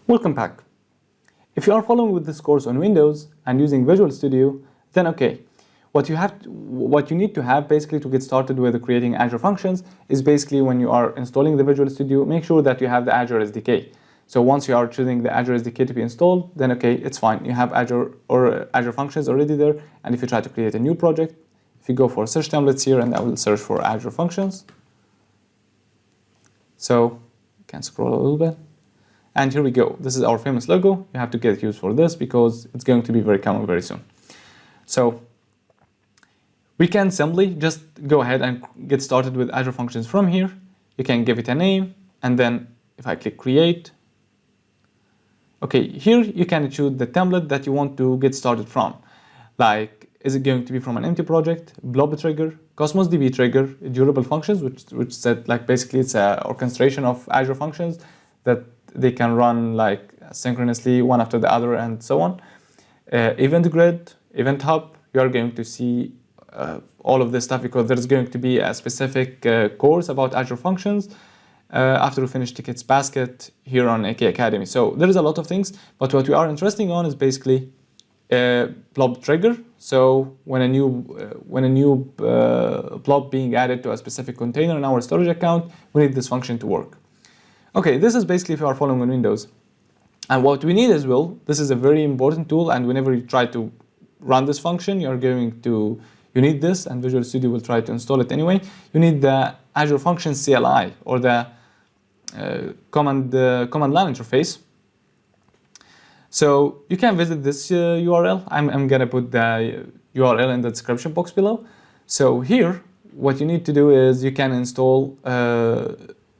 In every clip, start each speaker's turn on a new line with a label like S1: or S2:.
S1: Welcome back. If you are following with this course on Windows and using Visual Studio, then okay. What you need to have basically to get started with creating Azure Functions is basically when you are installing the Visual Studio, make sure that you have the Azure SDK. So once you are choosing the Azure SDK to be installed, then okay, it's fine. You have Azure or Azure Functions already there. And if you try to create a new project, if you go for search templates here, and I will search for Azure Functions. So you can scroll a little bit. And here we go. This is our famous logo. You have to get used for this because it's going to be very common very soon. So we can simply just go ahead and get started with Azure Functions from here. You can give it a name, and then if I click Create, okay, here you can choose the template that you want to get started from. Like, is it going to be from an empty project, blob trigger, Cosmos DB trigger, durable functions, which said like basically it's an orchestration of Azure Functions that they can run like synchronously one after the other and so on. Event grid, event hub, you are going to see all of this stuff because there's going to be a specific course about Azure Functions after we finish TicketsBaskset here on AK Academy. So there is a lot of things, but what we are interested on is basically blob trigger. So when a new blob being added to a specific container in our storage account, we need this function to work. Okay, this is basically if you are following on Windows. And what we need as well, this is a very important tool, and whenever you try to run this function, you need this, and Visual Studio will try to install it anyway. You need the Azure Functions CLI, or the command line interface. So you can visit this URL. I'm gonna put the URL in the description box below. So here, what you need to do is you can install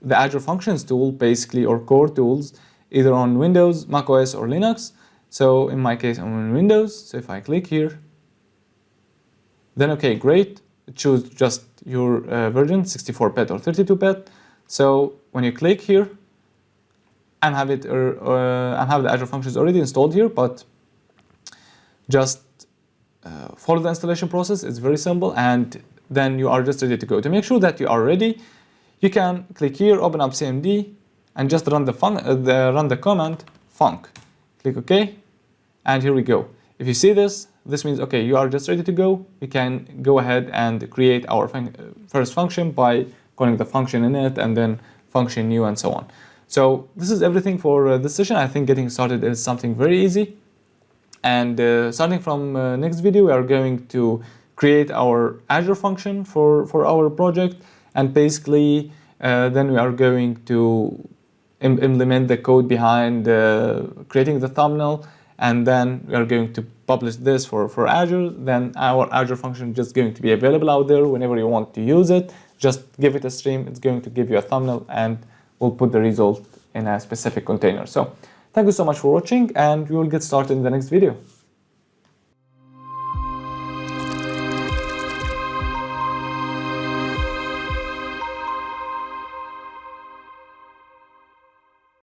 S1: the Azure Functions tool, basically, or core tools, either on Windows, macOS, or Linux. So in my case, I'm on Windows. So if I click here, then okay, great. Choose just your version, 64-bit or 32-bit. So when you click here, I have the Azure Functions already installed here, but just follow the installation process. It's very simple, and then you are just ready to go. To make sure that you are ready, you can click here, open up CMD, and just run the command func. Click OK, and here we go. If you see this means okay, you are just ready to go. We can go ahead and create our first function by calling the function in it, and then function new, and so on. So this is everything for this session. I think getting started is something very easy. And starting from next video, we are going to create our Azure function for our project. And basically, then we are going to implement the code behind creating the thumbnail. And then we are going to publish this for Azure. Then our Azure function is just going to be available out there whenever you want to use it. Just give it a stream. It's going to give you a thumbnail, and we'll put the result in a specific container. So thank you so much for watching, and we will get started in the next video.